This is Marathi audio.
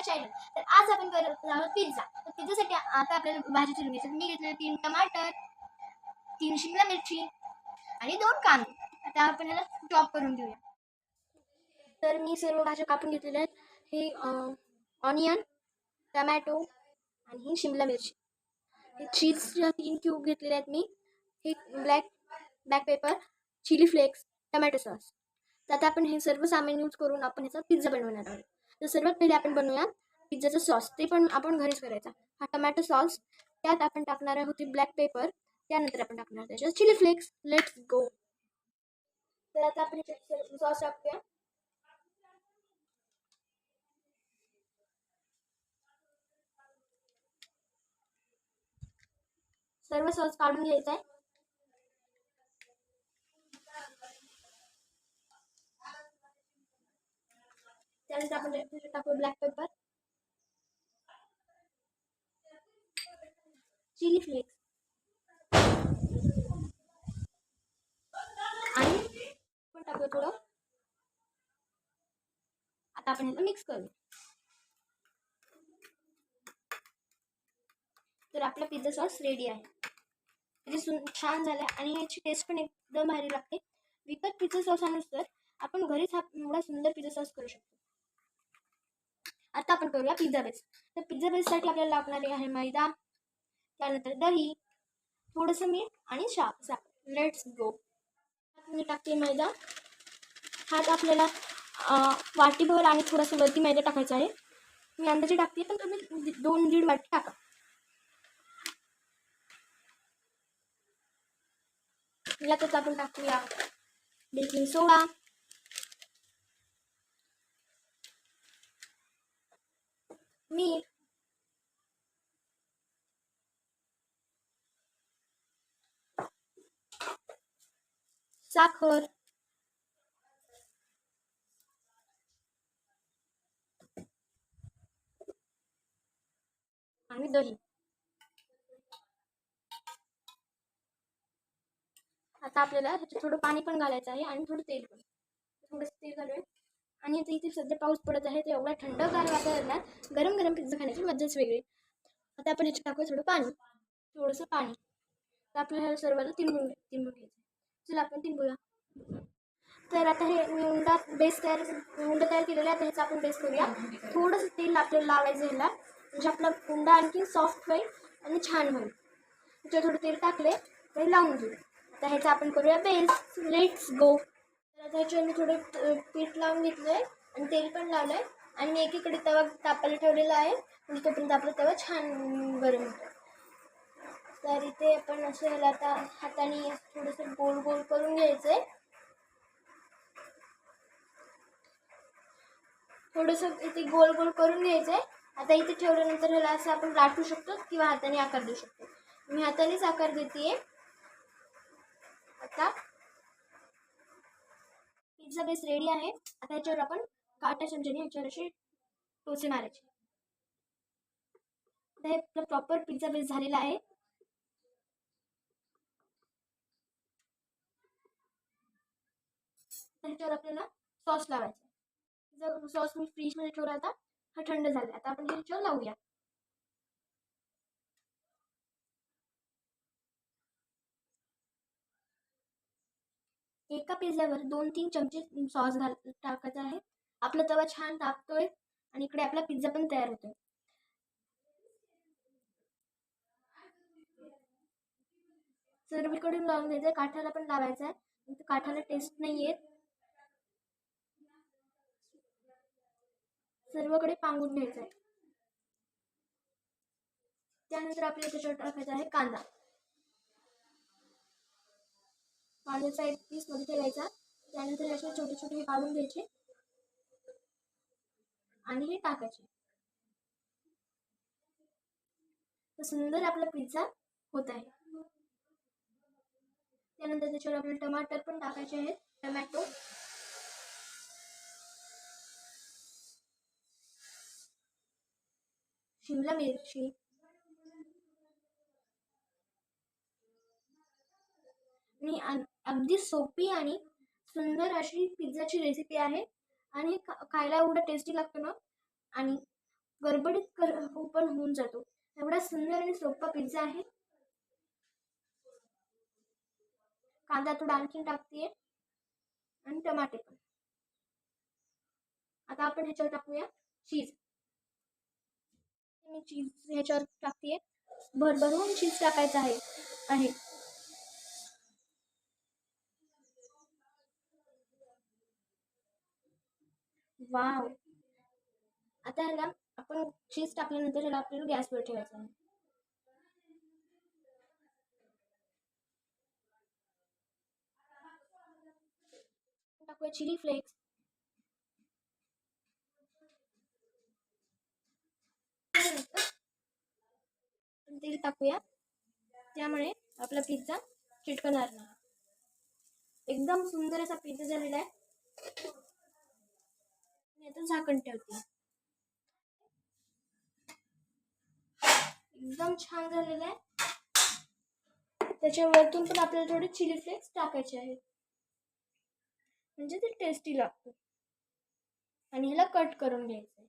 चॅनल. तर आज आपण करत आहोत पिझ्झा. तर पिझ्झासाठी आता आपल्याला भाजी चिरून घ्यायची. मी घेतले 3 टमाटर, 3 शिमला मिरची आणि 2 कांदे. आता आपण याला चॉप करून घेऊया. तर मी सर्व भाज्या कापून घेतलेल्या आहेत. हे ऑनियन, टमॅटो आणि ही शिमला मिरची. हे चीजच्या 3 क्यूब घेतलेले आहेत मी. हे black pepper, chilli flakes, tomato sauce. तर आता आपण हे सर्व सामान यूज करून आपण ह्याचा पिझ्झा बनवणार आहोत. तर सर्वात पहिले आपण बनवूया पिझ्झाचा सॉस. ते पण आपण घरीच करायचा. हा टमॅटो सॉस, त्यात आपण टाकणार आहोत ब्लॅक पेपर, त्यानंतर आपण टाकणार त्याच्यात चिली फ्लेक्स. Let's go. तर आता आपण सॉस टाकूया. सर्व सॉस काढून घ्यायचा आहे. त्यानंतर आपण टाकू ब्लॅक पेपर, चिली फ्लेक्स आणि पण टाकूया थोडं. आता आपण याला मिक्स करू. तर आपला पिझ्झा सॉस रेडी आहे. छान झाला आणि याची टेस्ट पण एकदम भारी लागते. विकत पिझ्झा सॉस आणून आपण घरीच हा एवढा सुंदर पिझ्झा सॉस करू शकतो. आता आपण करूया पिझ्झा बेस. तर पिझ्झा बेससाठी आपल्याला लागणारे आहे मैदा, त्यानंतर दही, थोडंसं मीठ आणि साखर. Let's go. मी टाकते मैदा. हात आपल्याला वाटीभर आणि थोडंसं वरती मैदा टाकायचा आहे. मी अंदाजे टाकते, पण तुम्ही 2-1.5 वाटी टाका. यातच आपण टाकूया बेकिंग सोडा, मीठ, साखर आणि दही. आता आपल्याला ह्याच्यात थोडं पाणी पण घालायचं आहे आणि थोडं तेल पण. थोडंसं तेल घालूया. आणि आता इथे सध्या पाऊस पडत आहे. ते एवढा थंडगार वातावरणात गरम गरम पिझ्झा खाण्याची मजाच वेगळी. आता आपण ह्याच्यात टाकूया थोडंसं पाणी. तर आपल्याला सर्वांना तिंबून घ्यायचं. चला आपण तिंबूया. तर आता हे उंडा तयार केलेला आहे. ह्याचा आपण बेस करूया. थोडंसं तेल आपल्याला लावायचं ह्याला, म्हणजे आपला उंडा आणखी सॉफ्ट होईल आणि छान होईल. त्याच्यावर थोडं तेल टाकले तर लावून घेऊ. आता ह्याचा आपण करूया बेस. Let's go. तर आता ह्याच्यावर मी थोडं पीठ लावून घेतलंय आणि तेल पण लावलंय आणि मी एकीकडे तवा तापायला ठेवलेला आहे, म्हणजे तोपर्यंत आपला तवा छान गरम होतो. तर इथे आपण असं ह्याला आता हाताने थोडंसं गोल गोल करून घ्यायचंय. थोडंसं इथे गोल गोल करून घ्यायचंय. आता इथे ठेवल्यानंतर ह्याला असं आपण लाटू शकतो किंवा हाताने आकार देऊ शकतो. मी हातानेच आकार देते. आता पिझ्झा बेस रेडी आहे. आता याच्यावर आपण काटा चमच्याने ह्याच्यावर असे टोचे मारायचे. आता हे आपला प्रॉपर पिझ्झा बेस झालेला आहे. त्याच्यावर आपल्याला सॉस लावायचा. जर सॉस मी फ्रीजमध्ये ठेवला होता, हा थंड झाला. आता आपण ह्याच्यावर लावूया. एका पिझ्झावर 2-3 चमचे सॉस टाकायचा आहे. आपला तवा छान तापतोय आणि इकडे आपला पिझ्झा पण तयार होतोय. सर्वीकडून लावून घ्यायचंय. काठाला पण लावायचं आहे. काठाला टेस्ट नाही येत. सर्वकडे पांगून घ्यायचं आहे. त्यानंतर आपल्याला त्याच्यावर टाकायचा आहे कांदा. कांद्याचा एक पीस मध्ये ठेवायचा. त्यानंतर असे छोटे छोटे काढून घ्यायचे आणि हे टाकायचे. तर सुंदर आपला पिझ्झा होत आहे. त्यानंतर त्याच्यावर आपल्याला टमाटर पण टाकायचे आहेत. टमॅटो, शिमला मिरची आणि अगदी सोपी आणि सुंदर अशी पिझ्झाची रेसिपी आहे आणि खायला एवढं टेस्टी लागतं ना. आणि गडबडीत ओपन होऊन जातो. एवढा सुंदर आणि सोपा पिझ्झा आहे. कांदा थोडा आणखीन टाकते आणि टमाटे पण. आता आपण ह्याच्यावर टाकूया चीज. मी चीज ह्याच्यावर टाकते. भरभरून चीज टाकायचं आहे. वाव. आता ह्याला आपण चीज टाकल्यानंतर ह्याला आपल्याला गॅसवर ठेवायचं आहे. टाकूया चिली फ्लेक्स. तेल टाकूया, त्यामुळे आपला पिझ्झा चिटकणार नाही. एकदम सुंदर असा पिझ्झा झालेला आहे. मी आता झाकण ठेवते. एकदम छान झालेला आहे. त्याच्या वरतून पण आपल्याला थोडे चिली फ्लेक्स टाकायचे आहेत, म्हणजे ते टेस्टी लागतं. आणि ह्याला कट करून घ्यायचं.